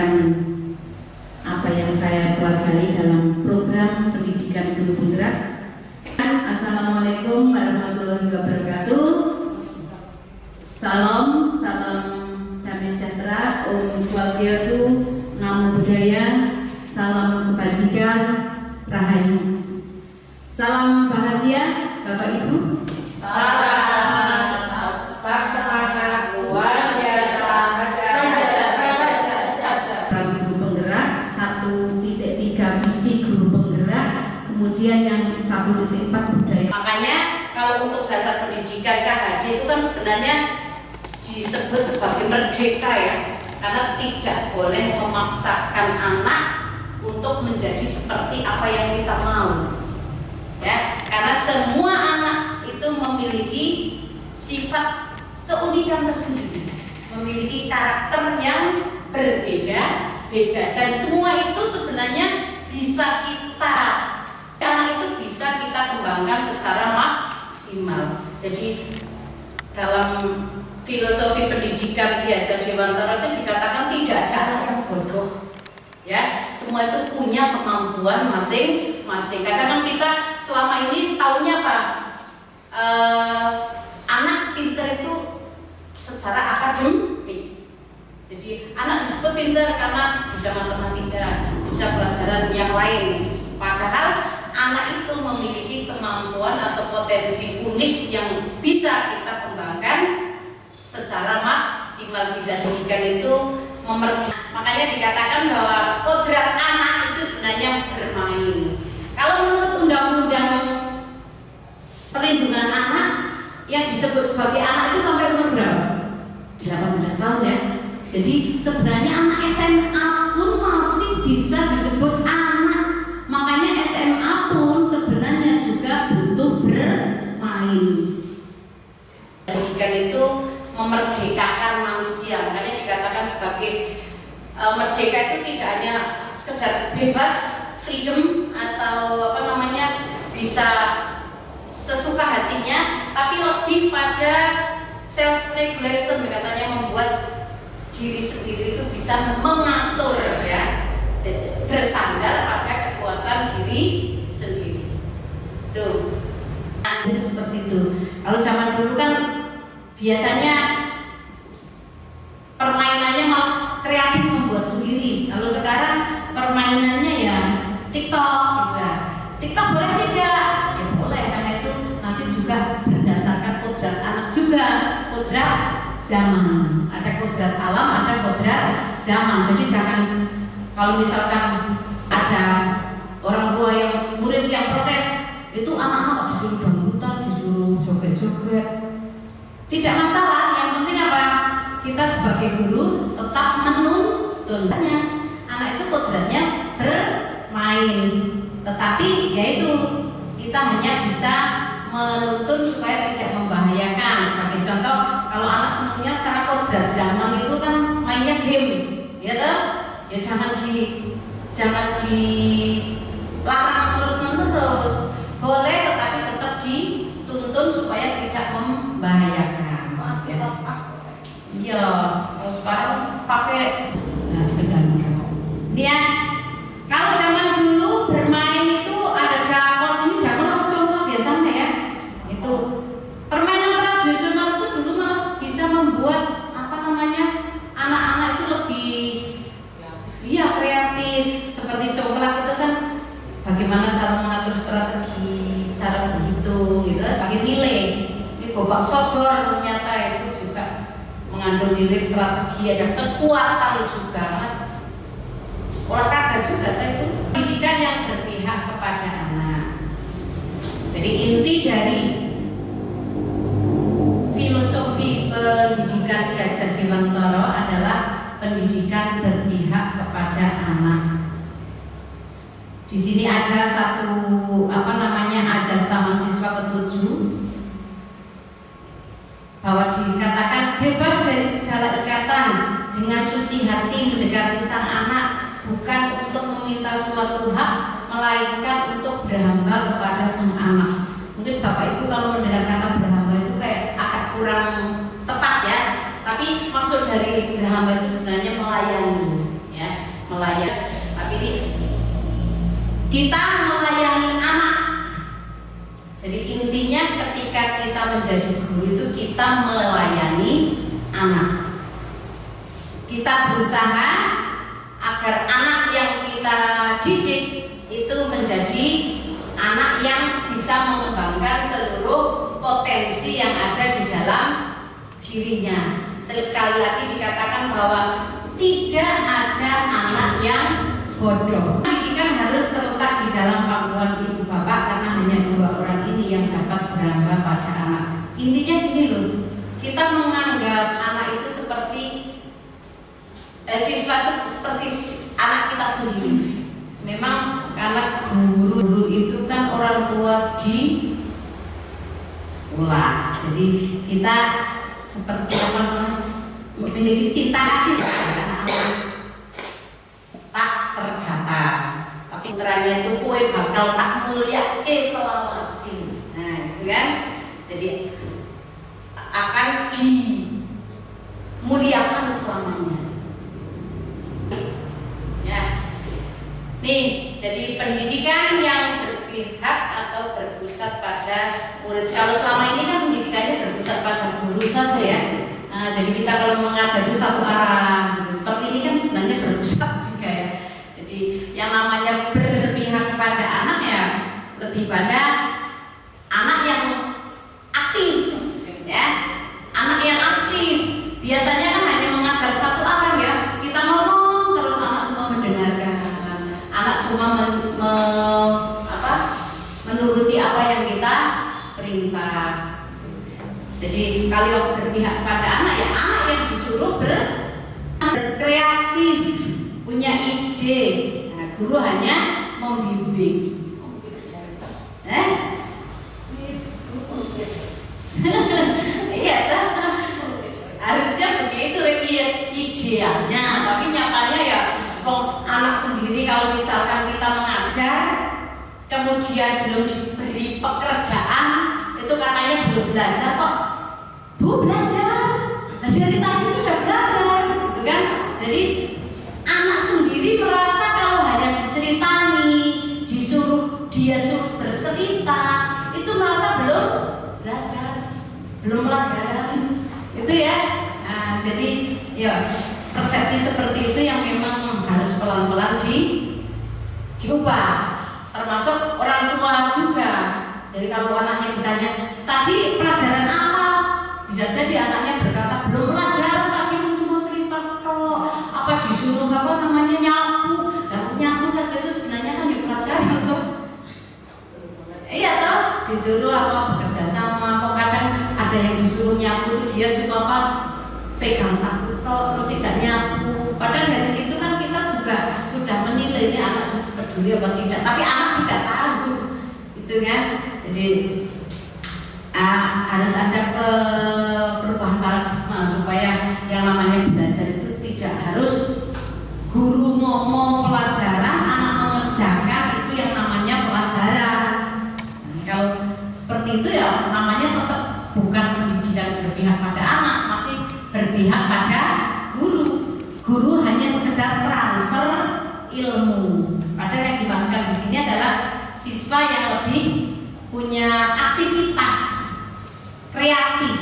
menjelaskan apa yang saya pelajari dalam program pendidikan guru penggerak. Assalamualaikum warahmatullahi wabarakatuh. Salam damai sejahtera, Om Swastiastu, Namo Buddhaya, salam kebajikan, Rahayu. Salam bahagia, Bapak Ibu. Salam semangat luar biasa. Guru penggerak 1.3 visi guru penggerak, kemudian yang 1.4 budaya. Makanya kalau untuk dasar pendidikan KHD itu kan sebenarnya disebut sebagai merdeka ya, karena tidak boleh memaksakan anak untuk menjadi seperti apa yang kita mau ya, karena semua anak itu memiliki sifat keunikan tersendiri, memiliki karakter yang berbeda-beda, dan semua itu sebenarnya bisa anak itu bisa kita kembangkan secara maksimal. Jadi dalam filosofi pendidikan Ki Hajar Dewantara itu dikatakan tidak ada anak yang bodoh ya, semua itu punya kemampuan masing-masing. Kadang kan kita selama ini taunya apa? Anak pintar itu secara akademik. Jadi anak disebut pintar karena bisa matematika, bisa pelajaran yang lain. Padahal anak itu memiliki kemampuan atau potensi unik yang bisa kita kembangkan secara maksimal. Bisa pendidikan itu memerdekakan. Makanya dikatakan bahwa kodrat anak itu sebenarnya bermain. Kalau menurut undang-undang perlindungan anak, yang disebut sebagai anak itu sampai umur berapa? 18 tahun ya. Jadi sebenarnya anak SMA pun masih bisa disebut anak. Makanya SMA pun sebenarnya juga butuh bermain. Pendidikan itu memerdekakan manusia. Makanya dikatakan sebagai merdeka itu tidak hanya sekedar bebas, freedom, atau bisa sesuka hatinya, tapi lebih pada self regulation, katanya membuat diri sendiri itu bisa mengatur ya, bersandar pada kekuatan diri sendiri. Tuh. Nah, itu seperti itu. Kalau zaman dulu kan biasanya permainannya malah kreatif, membuat sendiri. Kalau sekarang permainannya ya TikTok juga. TikTok boleh tidak? Ya boleh, karena itu nanti juga berdasarkan kodrat anak juga, kodrat zaman. Ada kodrat alam, ada kodrat zaman. Jadi jangan, kalau misalkan ada orang tua yang murid yang protes, itu anak-anak disuruh dangdutan, disuruh joget-joget, tidak masalah. Yang penting apa? Kita sebagai guru tetap menuntunnya. Anak itu kodratnya bermain, tetapi yaitu kita hanya bisa menuntun supaya tidak membahayakan. Sebagai contoh, kalau anak senangnya karena kodrat zaman itu kan mainnya game, ya toh? Ya jangan dilarang terus-menerus. Boleh, tetapi tetap dituntun supaya tidak membahayakan. Iya, kalau sekarang pakai kendalikan. Ya, kalau zaman dulu bermain itu ada drakon, ini drakon apa congklak biasanya ya. Itu permainan tradisional itu dulu malah bisa membuat anak-anak itu lebih kreatif. Seperti congklak itu kan bagaimana cara mengatur strategi, cara berhitung gitu, bagi nilai. Ini gobak sodor ternyata itu juga mengandung nilai strategi, ada kekuatan juga, olahraga juga itu. Pendidikan yang berpihak kepada anak. Jadi inti dari filosofi pendidikan Ki Hajar Dewantara adalah pendidikan berpihak kepada anak. Di sini ada satu azas taman siswa ke-7, bahwa dikatakan bebas dari segala ikatan, dengan suci hati mendekati sang anak, bukan untuk meminta suatu hak, melainkan untuk berhamba kepada sang anak. Mungkin Bapak Ibu kalau mendengar kata berhamba itu kayak agak kurang tepat ya, tapi maksud dari berhamba itu sebenarnya melayani ya. melayani, tapi ini kita melayani anak. Jadi intinya ketika kita menjadi guru itu kita melayani anak. Kita berusaha agar anak yang kita didik itu menjadi anak yang bisa mengembangkan seluruh potensi yang ada di dalam dirinya. Sekali lagi dikatakan bahwa tidak ada anak yang bodoh. Pendidikan harus terletak di dalam pangkuan ibu bapak karena hanya dua orang ini yang dapat berambah pada anak. Intinya gini loh, kita menganggap anak itu seperti siswa itu seperti anak kita sendiri. Memang karena guru itu kan orang tua di sekolah, jadi kita seperti apa, memiliki cinta kasih kepada anak tak terbatas. Tapi putranya itu kue bakal tak mulia selawasi. Nah itu kan, jadi akan dimuliakan selamanya. Ya, nih jadi pendidikan yang berpihak atau berpusat pada murid. Kalau selama ini kan pendidikannya berpusat pada guru saja ya. Nah, jadi kita kalau mengajar itu satu arah. Gitu. Seperti ini kan sebenarnya berpusat juga ya. Jadi yang namanya berpihak pada anak ya lebih pada anak yang aktif, ya. Anak yang aktif. Biasanya kan hanya mengajar satu arah ya. Kita ngomong terus anak cuma mendengarkan. Anak cuma menuruti apa yang kita perintah. Jadi kalau yang berpihak pada anak ya anak yang disuruh berkreatif, punya ide. Nah, guru hanya membimbing. Iya, harusnya begitu idealnya. Tapi nyatanya ya, anak sendiri kalau misalkan kita mengajar, kemudian belum diberi pekerjaan, itu katanya belum belajar kok. Bu belajar, nah dari tadi sudah belajar, gitu kan? Jadi anak sendiri merasa kalau hanya diceritani, dia suruh bercerita, itu merasa belum belajar, belum pelajaran, itu ya. Nah, jadi ya persepsi seperti itu yang memang harus pelan-pelan diubah, termasuk orang tua juga. Jadi kalau anaknya ditanya, tadi pelajaran apa? Bisa jadi anaknya berkata, belum pelajaran, tapi cuma cerita toh. Apa disuruh nyapu? Dan nyapu saja itu sebenarnya kan ya pelajaran toh. Iya toh, disuruh bekerja sama. Kadang ada yang disuruh nyapu itu dia cuma pegang sapu toh, terus tidak nyapu. Padahal dari situ kan kita juga sudah menilai ini anak sudah peduli apa tidak. Tapi anak tidak tahu, gitu kan? Jadi harus ada perubahan paradigma supaya yang namanya belajar itu tidak harus guru ngomong pelajaran, anak mengerjakan, itu yang namanya pelajaran. Nah, kalau seperti itu ya namanya tetap bukan pendidikan berpihak pada anak, masih berpihak pada guru. Guru hanya sekedar transfer ilmu. Padahal yang dimasukkan di sini adalah siswa yang lebih punya aktivitas kreatif.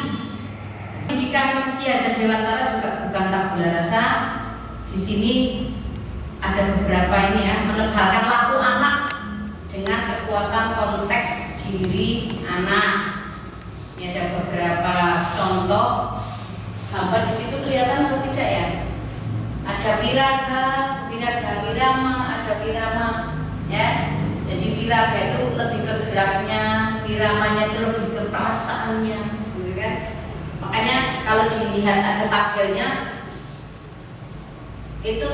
Pendidikan Ki Hajar Dewantara juga bukan tabula rasa. Di sini ada beberapa ini ya, menebalkan laku anak dengan kekuatan konteks diri anak. Ini ada beberapa contoh gambar di situ, kelihatan atau tidak ya? Ada wiraga, wirama, ada wirama, ya. Jadi wiraga itu lebih ke geraknya, wiramanya itu lebih ke perasaannya, gitu kan? Makanya kalau dilihat ada tabelnya, itu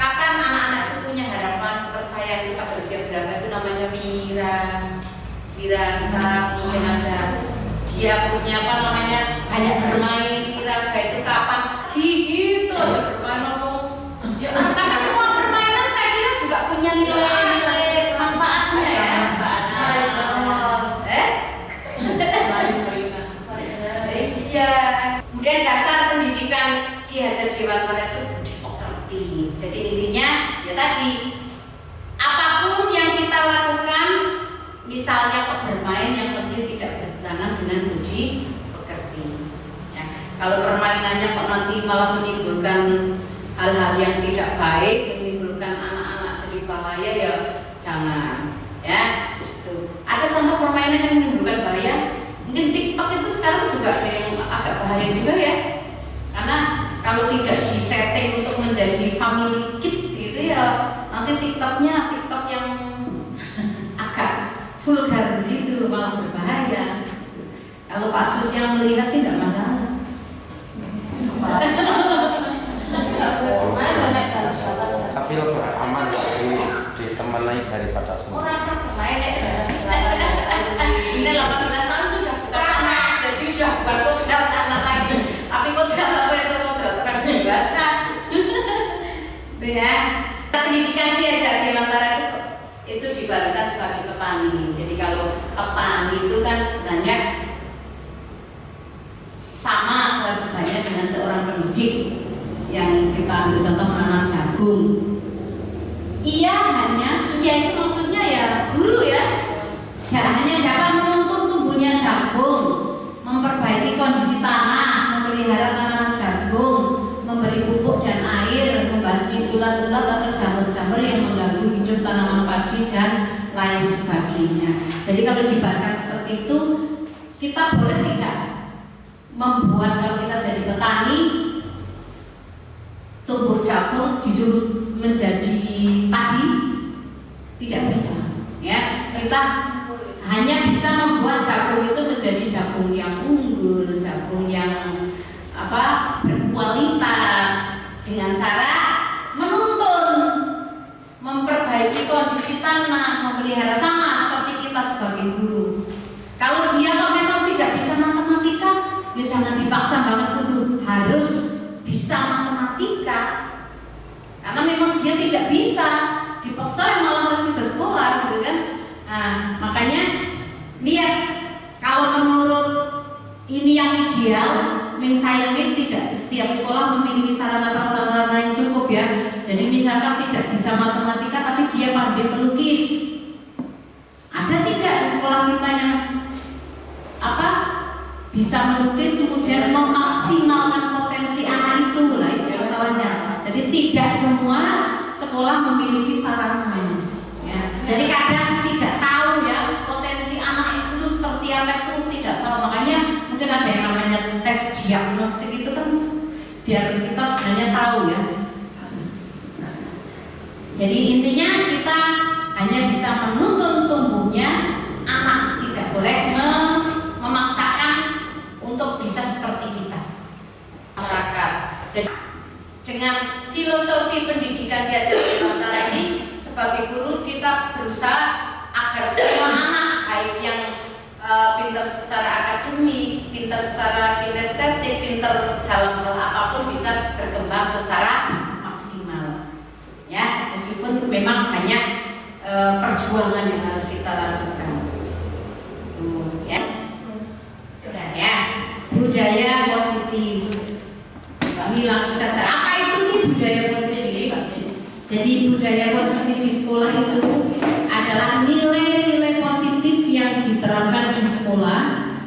kapan anak-anak itu punya harapan kepercayaan itu pada usia berapa, itu namanya wirasa, mungkin ada dia punya banyak bermain, wiraga itu kapan? Gitu aja bermain apa? Ya, tapi semua permainan saya kira juga punya nilai manfaatnya ya. Iya. Kemudian dasar pendidikan Ki Hajar Dewantara itu budi pekerti. seperti. Jadi intinya ya tadi, apapun yang kita lakukan, misalnya bermain, yang penting tidak bertentangan dengan budi pekerti. Ya, kalau permainannya kok nanti malah menimbulkan hal-hal yang tidak baik, menimbulkan anak-anak jadi bahaya, ya jangan. Ya, itu. Ada contoh permainan yang menimbulkan bahaya. Mungkin TikTok itu sekarang juga ada yang agak bahaya juga ya. Karena kalau tidak disetting untuk menjadi family kit gitu ya, nanti TikToknya TikTok yang agak vulgar gitu, malah berbahaya. Kalau Pak Sus yang melihat sih tidak masalah. Tapi lebih aman ditemenai daripada semua. Rasa bermain ini 18 tahun sudah bukan anak, jadi sudah bukan kodrat anak lagi. Tapi kodrat apa itu? Kodrat orang dewasa. Ya, pendidikan diajar di antara itu dibaratkan sebagai petani. Jadi kalau petani itu kan sebenarnya sama kewajibannya dengan seorang pendidik yang kita ambil contoh menanam jagung. Ia itu maksudnya ya guru ya. Dan hanya dapat menuntun tumbuhnya jagung, memperbaiki kondisi tanah, memelihara tanaman jagung, memberi pupuk dan air, membasmi ulat-ulat atau jamur-jamur yang mengganggu hidup tanaman padi dan lain sebagainya. Jadi kalau dibaratkan seperti itu, kita boleh tidak membuat, kalau kita jadi petani, tumbuh jagung disuruh menjadi padi? Tidak bisa. Ya, kita hanya bisa membuat jagung itu menjadi jagung yang unggul, jagung yang berkualitas dengan cara menuntun, memperbaiki kondisi tanah, memelihara, sama seperti kita sebagai guru. Kalau dia memang tidak bisa matematika, ya jangan dipaksa banget kudu harus bisa matematika. Karena memang dia tidak bisa, dipaksa yang malah harus ke sekolah gitu kan. Nah, makanya lihat, kalau menurut ini yang ideal, sayangnya tidak setiap sekolah memiliki sarana prasarana yang cukup ya. Jadi misalkan tidak bisa matematika tapi dia pandai melukis. Ada tidak di sekolah kita yang bisa melukis kemudian memaksimalkan potensi anak itu? Lah itu masalahnya. Jadi tidak semua sekolah memiliki sarana. Ya. Jadi kadang tidak tahu ya potensi anak itu seperti apa, itu tidak tahu. Makanya mungkin ada yang namanya tes diagnostik itu kan biar kita sebenarnya tahu ya. Jadi intinya kita hanya bisa menuntun tumbuhnya anak, tidak boleh memaksakan untuk bisa seperti kita masyarakat. Jadi dengan filosofi pendidikan diajar di antara ini, sebagai guru kita berusaha agar semua anak, baik yang pintar secara akademik, pintar secara kinestetik, pintar dalam hal apapun, bisa berkembang secara maksimal. Ya, meskipun memang banyak perjuangan yang harus kita lakukan. Ya, sudah ya. Budaya positif. Kami langsung saja. Apa itu sih budaya positif? Jadi budaya positif di sekolah itu adalah nilai-nilai positif yang diterapkan di sekolah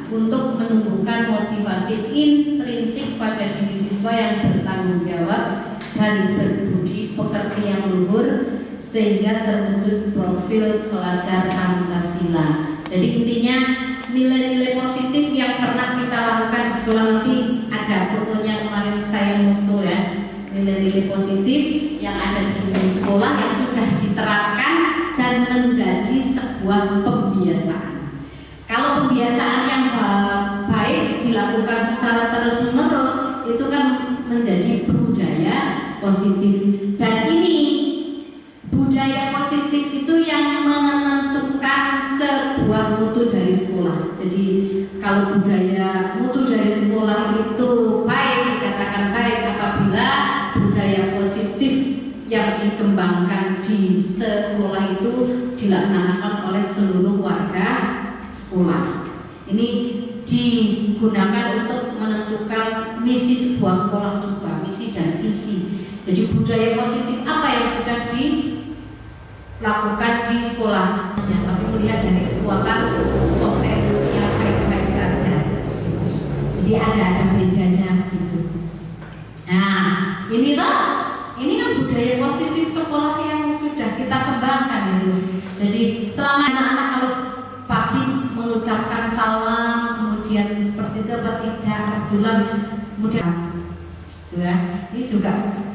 untuk menumbuhkan motivasi intrinsik pada diri siswa yang bertanggung jawab dan berbudi pekerti yang luhur, sehingga terwujud profil pelajar Pancasila. Jadi intinya nilai-nilai positif yang pernah kita lakukan di sekolah, nanti ada fotonya kemarin saya foto ya. Nilai-nilai positif yang ada di sekolah yang sudah diterapkan dan menjadi sebuah pembiasaan. Kalau pembiasaan yang baik dilakukan secara terus-menerus, itu kan menjadi budaya positif. Dan ini budaya positif itu yang menentukan sebuah mutu dari sekolah. Jadi kalau budaya mutu dari sekolah itu baik, dikatakan baik apabila budaya positif yang dikembangkan di sekolah itu dilaksanakan oleh seluruh warga sekolah. Ini digunakan untuk menentukan misi sebuah sekolah juga, misi dan visi. Jadi budaya positif apa yang sudah dilakukan di sekolah, tapi melihat dari kekuatan potensi yang baik-baik saja. Jadi ada bedanya gitu. Nah, ini kan budaya positif sekolah yang sudah kita kembangkan itu. Jadi selama anak-anak kalau pagi mengucapkan salam, kemudian seperti itu apa tidak, kebetulan kemudian itu ya, ini juga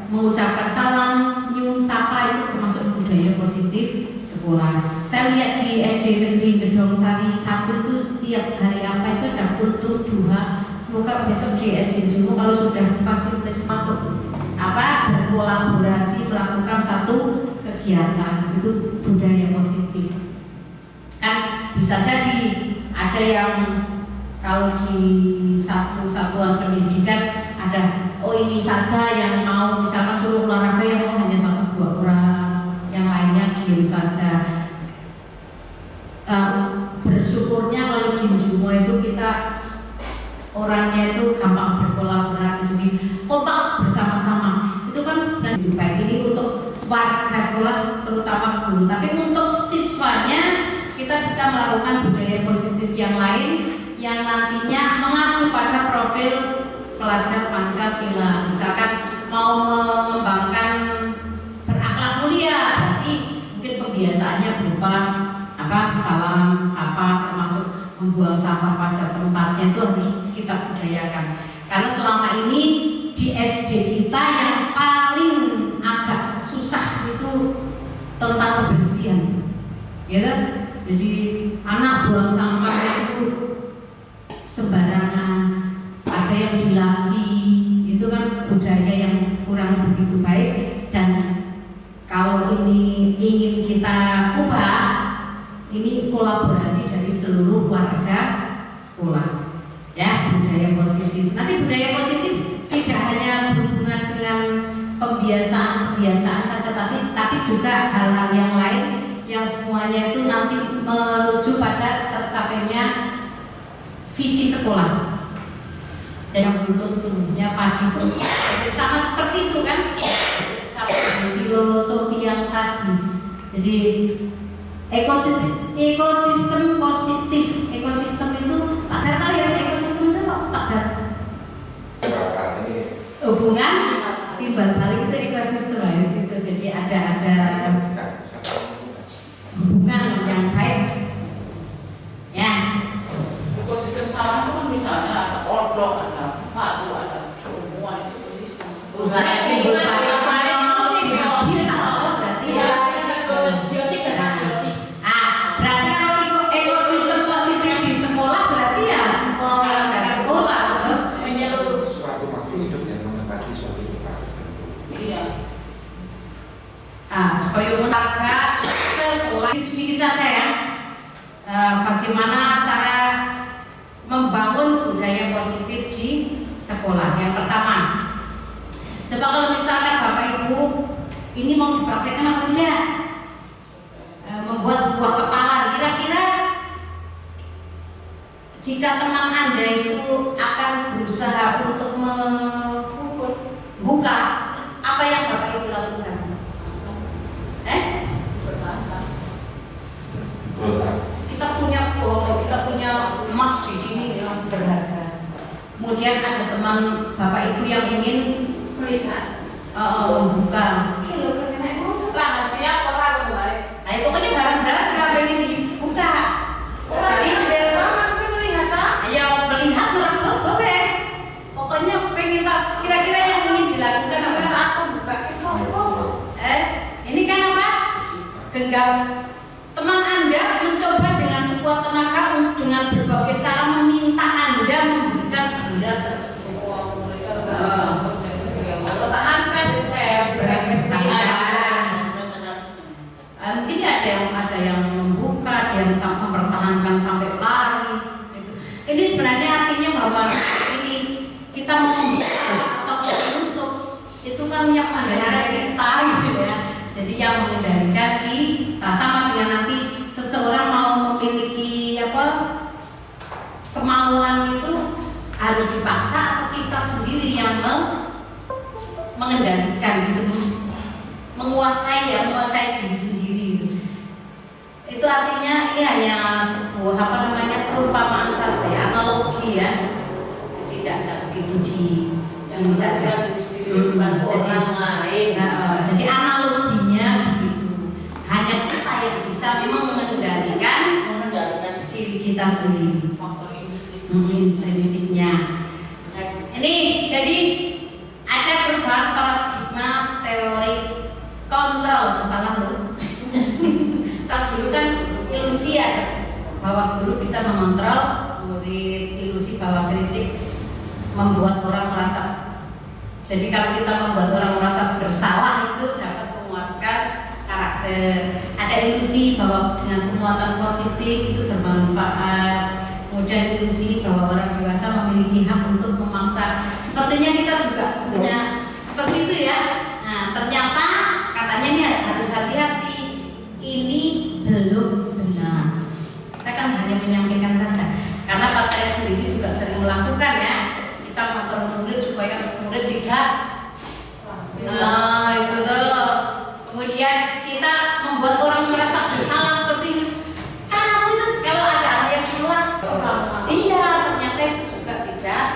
mengucapkan salam, senyum, sapa itu termasuk budaya positif sekolah. Saya lihat di SD Negeri Gedong Sari 1 itu tiap hari apa itu ada kultur duha. Semoga besok di SD Jumo kalau sudah fasilitas untuk berkolaborasi melakukan satu kegiatan, itu budaya positif. Kan bisa jadi ada yang kalau di satu satuan pendidikan ada ini saja yang mau misalkan suruh olahraga yang mau hanya 1-2 orang, yang lainnya diam saja. Bersyukurnya kalau di Jumo itu kita orangnya itu gampang berkolaborasi, jadi kompak bersama-sama. Itu kan sebenarnya lebih baik. Ini untuk warga sekolah terutama guru, tapi untuk siswanya kita bisa melakukan budaya positif yang lain yang nantinya mengacu pada profil pelajar Pancasila. Misalkan mau mengembangkan berakhlak mulia, berarti mungkin pembiasaannya berupa salam, sapa, termasuk membuang sampah pada tempatnya, itu harus kita budayakan. Karena selama ini di SD kita yang paling agak susah itu tentang kebersihan, ya. Jadi anak buang sampah itu sembarangan, ada yang di laci, itu kan budaya yang kurang begitu baik. Dan kalau ini ingin kita ubah, ini kolaborasi dari seluruh warga sekolah, ya, budaya positif. Nanti budaya positif tidak hanya berhubungan dengan pembiasaan saja, tapi juga hal-hal yang lain yang semuanya itu nanti menuju pada tercapainya visi sekolah. Jadi untuk tumbuhnya padi itu sama seperti itu kan, sama filosofi yang tadi. Jadi ekosistem positif, ekosistem itu Pak Dar tahu ya, ekosistem itu apa Pak Dar? Hubungan timbal balik itu ekosistem ya, gitu. Jadi ada hubungan yang baik, ya. Ekosistem sawah itu kan misalnya ada odok, ada padu, ada tumbuhan, itu ekosistem. Supaya warga sekolah sedikit saja ya, bagaimana cara membangun budaya positif di sekolah. Yang pertama, coba kalau misalkan Bapak Ibu ini mau dipraktekkan atau tidak, membuat sebuah kepalan, kira-kira jika teman Anda itu akan berusaha untuk membuka, apa yang Bapak Ibu lakukan? Kita punya emas di sini yang berharga. Kemudian ada teman Bapak Ibu yang ingin melihat, buka. Rahasia orang baik. Nah, pokoknya barang berharga pengen dibuka. Jadi melihat, ayo melihat orang boleh. Pokoknya pengen tahu kira-kira yang ingin dilakukan apa? Aku buka sopo. Ini kan apa? Genggam. Teman Anda mencoba dengan sekuat tenaga dengan berbagai cara meminta Anda memberikan benda tersebut. Pertahankan saya berefeksi. Mungkin ada yang membuka, ada yang mempertahankan sampai lari. Ini sebenarnya artinya bahwa ini kita mau membuka atau menutup itu kan yang tanda kita gitu ya. Jadi yang mengendalikan kita, sama dengan nanti seseorang mau memiliki kemauan itu harus dipaksa atau kita sendiri yang mengendalikan gitu. menguasai diri sendiri. Itu artinya ini hanya sebuah perumpamaan saja, analogi ya. Jadi tidak begitu yang bisa diri sendiri bukan orang lain. Jadi analoginya begitu. Hanya kita yang bisa mengendalikan diri kita sendiri. Faktor instinksinya. Ini jadi ada perubahan paradigma teori kontrol. Salah loh. Saat dulu kan ilusi ya bahwa guru bisa mengontrol murid, ilusi bahwa kritik membuat orang merasa. Jadi kalau kita membuat orang merasa bersalah itu dapat menguatkan karakter. Ada ilusi bahwa dengan penguatan positif itu bermanfaat. Kemudian ilusi bahwa orang dewasa memiliki hak untuk memaksa. Sepertinya kita juga punya seperti itu ya. Nah ternyata katanya ini harus hati-hati. Ini belum benar. Saya kan hanya menyampaikan saja. Karena pas saya sendiri juga sering melakukan ya. Kita mengontrol murid supaya murid tidak. Nah itu tuh. Kemudian kita membuat orang merasa bersalah seperti itu. Kamu itu kalau ada anak yang salah. Iya, ternyata itu juga tidak.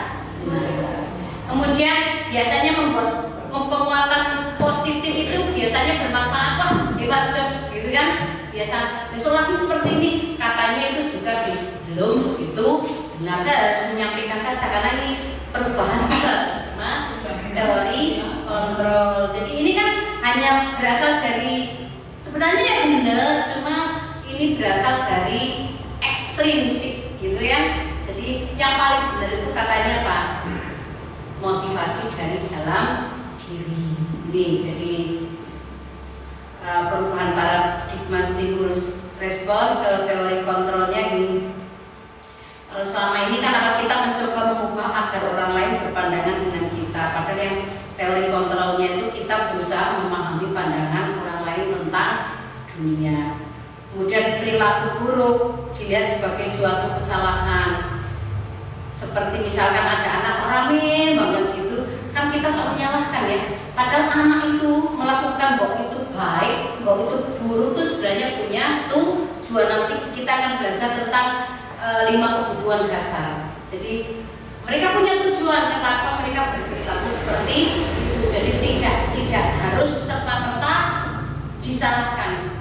Kemudian biasanya membuat penguatan positif itu biasanya bermanfaat. Wah, hebat jos, gitu kan? Biasa. Besok lagi seperti ini, katanya itu juga belum itu benar. Saya harus menyampaikan saja karena ini perubahan paradigma teori kontrol. Jadi ini kan hanya berasal dari sebenarnya yang benar, cuma ini berasal dari ekstrinsik, gitu ya. Jadi yang paling benar itu katanya apa? Motivasi dari dalam diri. Ini jadi perubahan paradigma stimulus respon ke teori kontrolnya ini. Kalau selama ini kan apa kita mencoba mengubah agar orang lain berpandangan dengan kita. Padahal yang teori kontrolnya itu kita berusaha memahami pandangan orang lain tentang dunia. Kemudian perilaku buruk dilihat sebagai suatu kesalahan. Seperti misalkan ada anak rame banget gitu, kan kita sok menyalahkan ya. Padahal anak itu melakukan bahwa itu baik, bahwa itu buruk itu sebenarnya punya tujuan. Nanti kita akan belajar tentang 5 kebutuhan dasar. Jadi mereka punya tujuan kenapa mereka berperilaku seperti itu. Jadi tidak harus serta-merta disalahkan.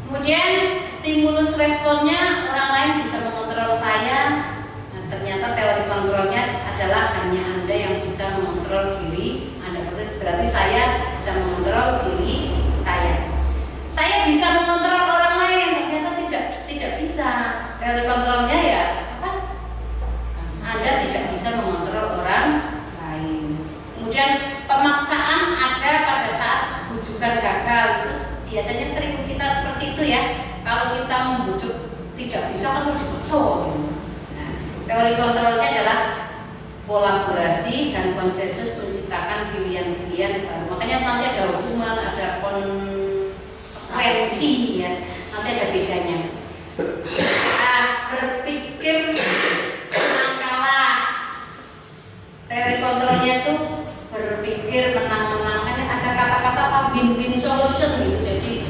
Kemudian stimulus responnya orang lain bisa mengontrol saya. Nah, ternyata teori kontrolnya adalah hanya Anda yang bisa mengontrol diri Anda. Berarti saya bisa mengontrol diri saya. Saya bisa mengontrol orang lain, ternyata tidak bisa. Teori kontrolnya ya apa? Anda tidak bisa mengontrol orang lain. Kemudian pemaksaan ada pada saat bujukan gagal. Terus biasanya sering kita seperti itu ya. Kalau kita membujuk tidak bisa kan dipaksa. Nah, teori kontrolnya adalah kolaborasi dan konsensus menciptakan pilihan-pilihan baru. Makanya nanti ada hukuman, ada konsekuensi ya. Nanti ada bedanya. Berpikir menang kalah. Teori kontrolnya itu berpikir menang-menang. Ada kata-kata apa win-win solution gitu. Jadi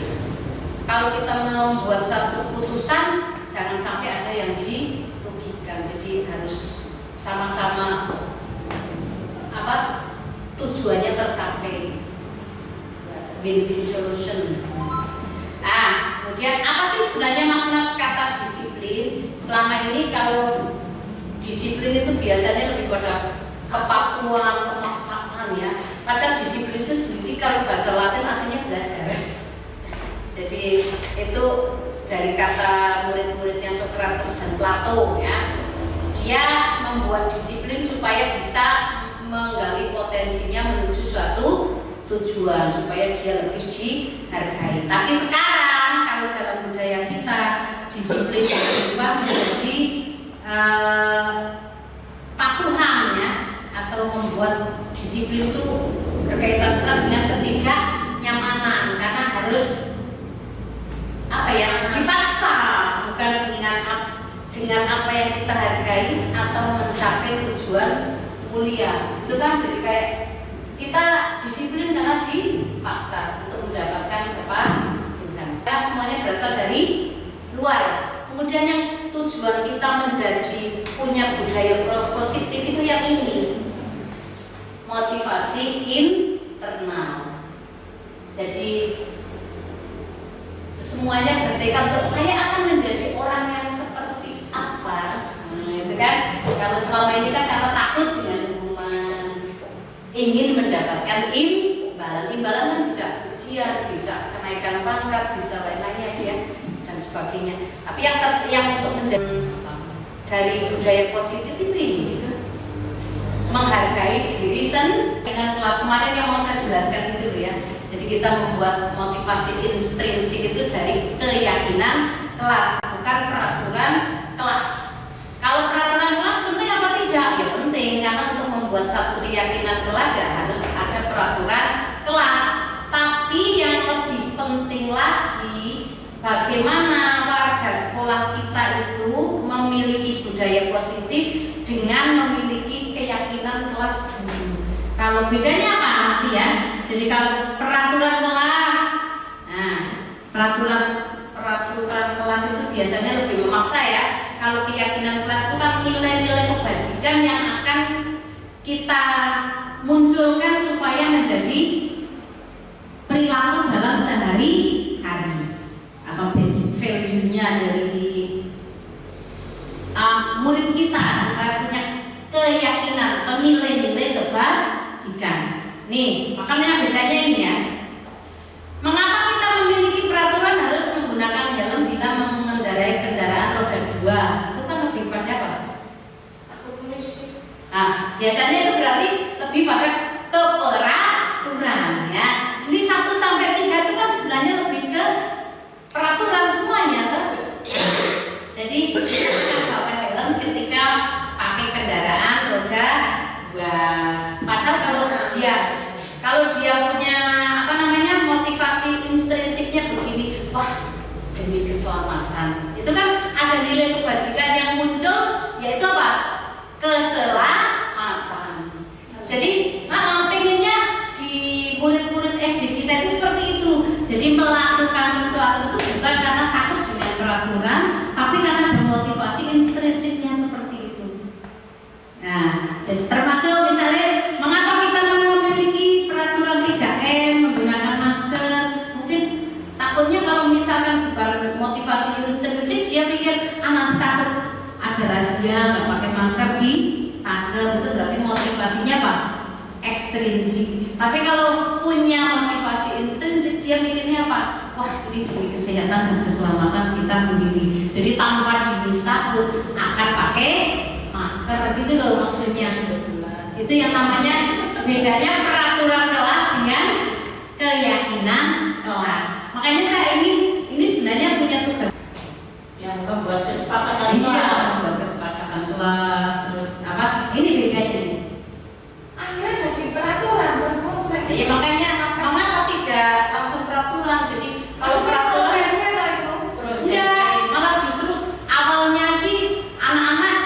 kalau kita membuat satu putusan jangan sampai ada yang dirugikan. Jadi harus sama-sama tujuannya tercapai. Win-win solution. Kemudian apa sih sebenarnya makna kata disiplin? Selama ini kalau disiplin itu biasanya lebih pada kepatuhan, pemaksaan ya. Padahal disiplin itu sendiri kalau bahasa Latin artinya belajar. Jadi itu dari kata murid-muridnya Socrates dan Plato ya. Dia membuat disiplin supaya bisa menggali potensinya menuju suatu tujuan supaya dia lebih dihargai. Tapi sekarang kalau dalam budaya kita disiplin berubah menjadi patuhan ya, atau membuat disiplin itu berkaitan erat dengan ketidaknyamanan karena harus dipaksa, bukan dengan apa yang kita hargai atau mencapai tujuan mulia. Itu kan jadi kayak kita disiplin karena dipaksa untuk luar. Kemudian yang tujuan kita menjadi punya budaya positif itu yang ini, motivasi internal. Jadi semuanya bertekad untuk saya akan menjadi orang yang seperti apa. Itu kan, kalau selama ini kan karena takut dengan hukuman, ingin mendapatkan imbalan kan bisa ujian, bisa kenaikan pangkat, bisa lain-lainnya ya, dan sebagainya. Tapi yang untuk menjadi dari budaya positif itu ini menghargai diri sendiri. Dengan kelas kemarin yang mau saya jelaskan itu ya. Jadi kita membuat motivasi intrinsik itu dari keyakinan kelas, bukan peraturan kelas. Kalau peraturan kelas penting apa tidak? Ya penting, karena untuk membuat satu keyakinan kelas ya harus ada peraturan kelas. Tapi yang lebih penting lagi, bagaimana warga sekolah kita itu memiliki budaya positif dengan memiliki keyakinan kelas dulu. Kalau bedanya apa nanti ya? Jadi kalau peraturan kelas, nah peraturan kelas itu biasanya lebih memaksa ya. Kalau keyakinan kelas itu kan nilai-nilai kebajikan yang akan kita munculkan supaya menjadi perilaku dalam sehari-hari. Apa basic value-nya dari murid kita supaya punya keyakinan atau nilai-nilai kebajikan. Nih, makanya bedanya ini ya. Mengapa kita memiliki peraturan harus menggunakan helm bila mengendarai kendaraan roda 2? Itu kan lebih pada apa? Takut polisi. Nah, biasanya itu berarti lebih pada keperaturan ya. Ini 1 sampai 3 itu kan sebenarnya lebih ke peraturan semuanya tuh. Jadi kita pakai helm ketika pakai kendaraan roda 2. Padahal kalau dia punya apa namanya motivasi intrinsiknya begini, wah demi keselamatan, itu kan ada nilai kebajikan yang muncul, yaitu apa? Keselamatan. Jadi pengennya di murid-murid SD kita itu seperti itu. Jadi melakukan sesuatu itu bukan karena takut dengan peraturan, tapi karena bermotivasi intrinsiknya seperti itu. Nah, jadi termasuk misalnya mengapa kita memiliki peraturan 3M, menggunakan masker. Mungkin takutnya kalau misalkan bukan motivasi intrinsik, dia pikir anak takut ada razia nggak pakai masker di tangga, itu berarti motivasinya apa? Ekstrinsik. Tapi kalau punya motivasi intrinsik, dia mikirnya apa? Wah, ini demi kesehatan dan keselamatan kita sendiri. Jadi tanpa diminta pun akan pakai masker, gitu loh maksudnya. Itu yang namanya bedanya peraturan kelas dengan keyakinan kelas. Makanya saya ini sebenarnya punya tugas Yang membuat kesepakatan iya, kelas. membuat kesepakatan kelas, terus apa? Ini bedanya. Akhirnya jadi peraturan tentu. Ya, makanya mengapa tidak langsung peraturan? Jadi kalau peraturan prosesnya itu enggak, malah justru awalnya lagi anak-anak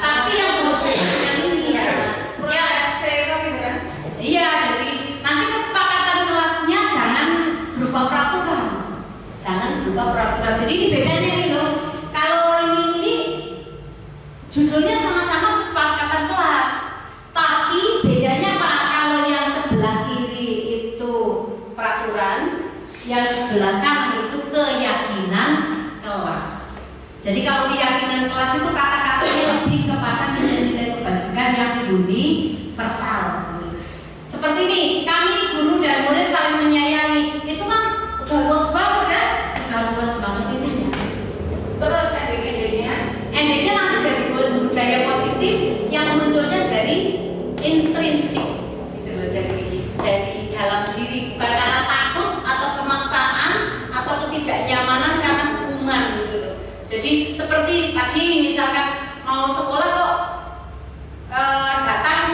tapi yang prosesnya ini ya. prosesnya itu gitu kan. Iya, jadi nanti kesepakatan kelasnya jangan berupa peraturan. Jangan berupa peraturan. Jadi ini bedanya nih loh. Kalau ini judulnya sama-sama kesepakatan kelas. Tapi bedanya apa? Kalau yang sebelah kiri itu peraturan, yang sebelah kanan itu keyakinan kelas. Jadi kalau keyakinan kelas itu kata-katanya lebih kepada nilai-nilai kebajikan yang universal. Seperti ini, kami guru dan murid saling menyayangi. Itu kan udah luas banget ya, sudah luas banget intinya. Terus ending-endingnya Nanti jadi budaya positif yang munculnya dari intrinsik, gitu loh, dari dalam diri, bukan karena takut atau pemaksaan atau ketidaknyamanan karena hukuman, gitu loh. Jadi seperti tadi misalkan mau sekolah kok datang,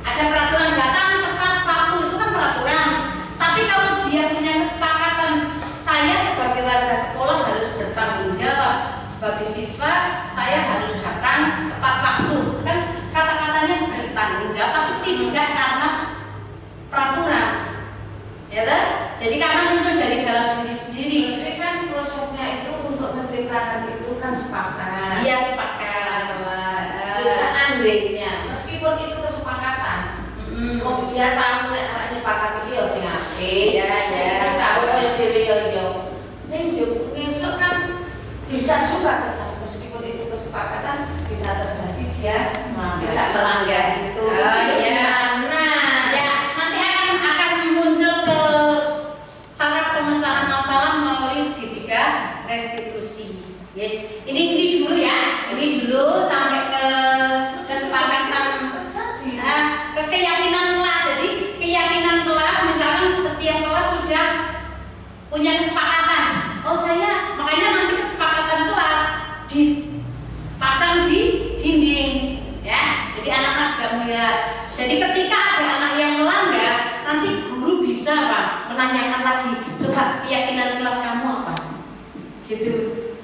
ada peraturan datang tepat waktu, itu kan peraturan. Tapi kalau dia punya kesepakatan, saya sebagai warga sekolah harus bertanggung jawab, sebagai siswa saya harus datang tepat waktu, kan kata-katanya bertanggung jawab, tapi tidak karena peraturan, ya kan? Jadi karena muncul dari dalam diri sendiri. Berarti kan prosesnya itu menceritakan itu kan sepakat. Iya sepakat. Seandainya meskipun itu kesepakatan, mau dia tahu nek arek nyepakat iki ya sing apik. Iya, iya. Kita tahu kaya dhewe yo. Ning yo ngesuk kan bisa juga terjadi meskipun itu kesepakatan bisa terjadi dia tidak melanggar itu. Oh, iya. Nah, Ya, nanti akan muncul ke cara pemecahan masalah melalui segitiga restitusi. Ya, ini dulu ya. Ini dulu sampai ke kesepakatan terjadi. ke keyakinan kelas. Jadi keyakinan kelas misalkan setiap kelas sudah punya kesepakatan. Oh saya makanya nanti kesepakatan kelas dipasang di dinding ya. Jadi anak-anak bisa melihat. Jadi ketika ada anak yang melanggar, nanti guru bisa Pak menanyakan lagi. Coba keyakinan kelas kamu apa? Gitu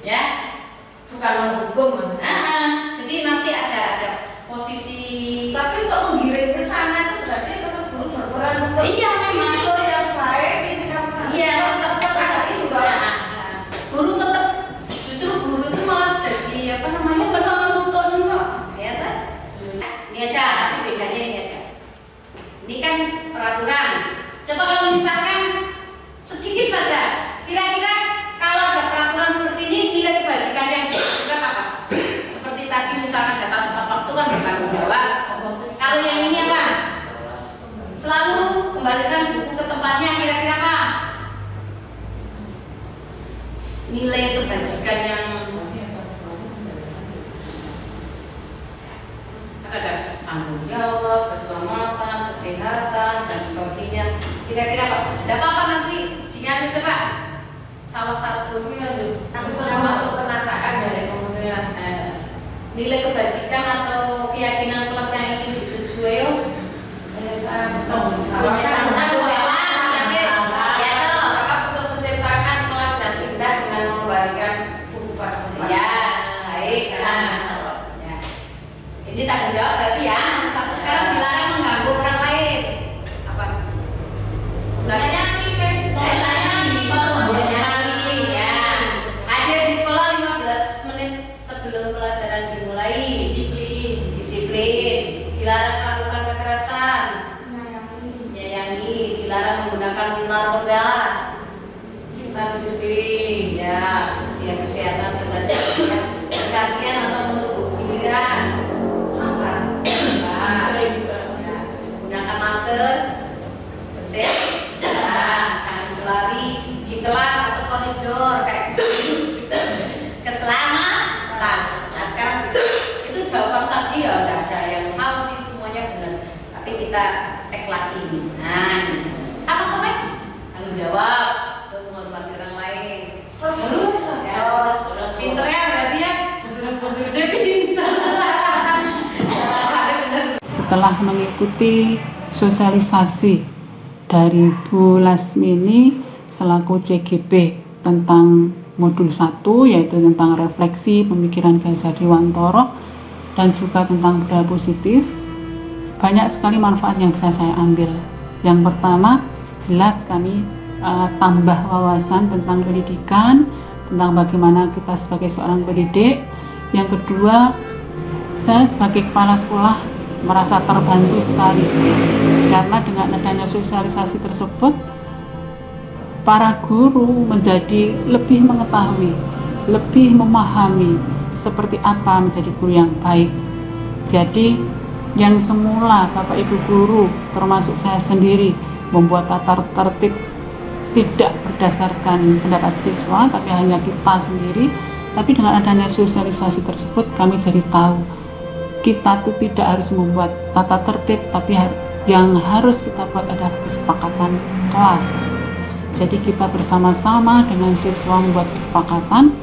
ya. Bukan menghukum. Jadi nanti ada posisi. Tapi untuk menggiring ke sana itu berarti tetap guru berperan untuk Iya memang. ini loh yang baik, ini kamu tak. Iya tetap ada itu itu kan. Guru tetap justru guru itu malah jadi apa namanya penuntun kok ya kan? Ini aja tapi bedanya ini aja. Ini kan peraturan. Coba kalau misalkan sedikit saja, kira-kira kalau ada peraturan seperti ini nilai kebajikan yang diajukan apa? Seperti tadi misalkan data tepat waktu kan bertanggung jawab. Kalau yang ini apa? Selalu kembalikan buku ke tempatnya, kira-kira apa? Nilai kebajikan yang ada tanggung jawab, keselamatan, kesehatan dan sebagainya. Kira-kira apa? Tidak apa-apa nanti jika coba salah satu Tapi kalau masuk penataan dari kemudian nilai kebajikan atau keyakinan kelas yang ingin dituju ayo. saya Tanggung jawab, misalnya, ya toh. Bapak untuk menciptakan kelas yang indah dengan mengembalikan buku pada tempatnya. Ya, baik. Ya. Ini tanggung jawab berarti ya. Nomor satu sekarang dilarang mengganggu orang lain. Apa? Enggak nyanyi kan? Nyanyi. Ya. Hadir di sekolah 15 menit sebelum pelajaran dimulai. Disiplin. Dilarang melakukan kekerasan. Menyayangi. Dilarang menggunakan narkoba. Cinta diri sendiri. Ya, kesehatan serta ya, perhatian atau menunggu giliran. Sabar. Ya, gunakan masker, jangan berlari di kelas atau koridor kayak keselamatan. Nah sekarang itu jawaban tadi ya udah ada yang salah sih, semuanya benar. Tapi kita cek lagi nih. Nah, ini. Sama komen tanggung jawab untuk menghormati orang lain. Terus Ya, pinternya berarti ya, udah pinter. Setelah mengikuti sosialisasi dari Bu Lasmini selaku CGP tentang modul 1 yaitu tentang refleksi pemikiran Gaza Dewantoro dan juga tentang budaya positif, banyak sekali manfaat yang bisa saya ambil. Yang pertama, jelas kami tambah wawasan tentang pendidikan, tentang bagaimana kita sebagai seorang pendidik. Yang kedua, saya sebagai kepala sekolah merasa terbantu sekali karena dengan adanya sosialisasi tersebut para guru menjadi lebih mengetahui, lebih memahami seperti apa menjadi guru yang baik. Jadi yang semula Bapak Ibu guru termasuk saya sendiri membuat tata tertib tidak berdasarkan pendapat siswa tapi hanya kita sendiri, tapi dengan adanya sosialisasi tersebut kami jadi tahu kita tuh tidak harus membuat tata tertib, tapi yang harus kita buat adalah kesepakatan kelas. Jadi kita bersama-sama dengan siswa membuat kesepakatan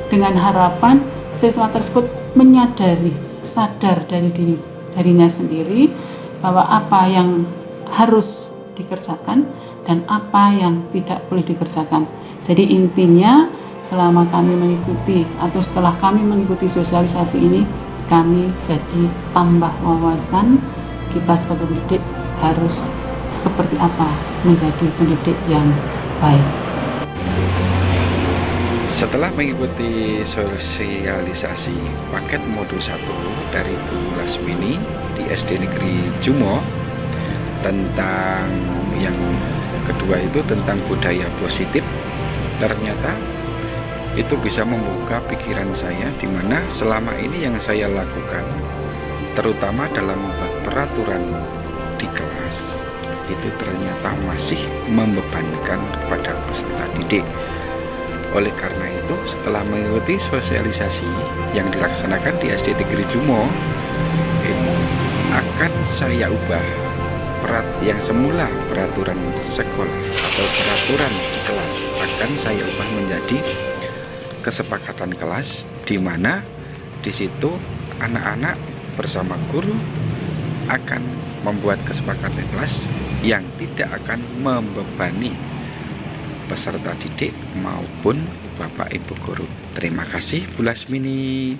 dengan harapan siswa tersebut menyadari, sadar dari dirinya sendiri bahwa apa yang harus dikerjakan dan apa yang tidak boleh dikerjakan. Jadi intinya selama kami mengikuti atau setelah kami mengikuti sosialisasi ini, kami jadi tambah wawasan kita sebagai pendidik harus seperti apa menjadi pendidik yang baik. Setelah mengikuti sosialisasi paket modul 1 dari Bu Lasmini di SD Negeri Jumo tentang yang kedua itu tentang budaya positif, ternyata itu bisa membuka pikiran saya di mana selama ini yang saya lakukan terutama dalam membuat peraturan di kelas itu ternyata masih membebankan kepada peserta didik. Oleh karena itu, setelah mengikuti sosialisasi yang dilaksanakan di SD Negeri Jumo, ini akan saya ubah yang semula peraturan sekolah atau peraturan di kelas akan saya ubah menjadi kesepakatan kelas, di mana di situ anak-anak bersama guru akan membuat kesepakatan kelas yang tidak akan membebani peserta didik maupun Bapak Ibu guru. Terima kasih Bu Lasmini.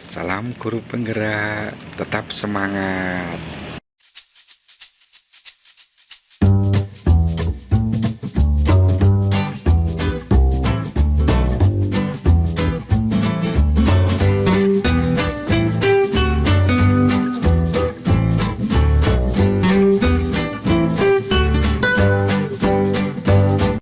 Salam guru penggerak, tetap semangat.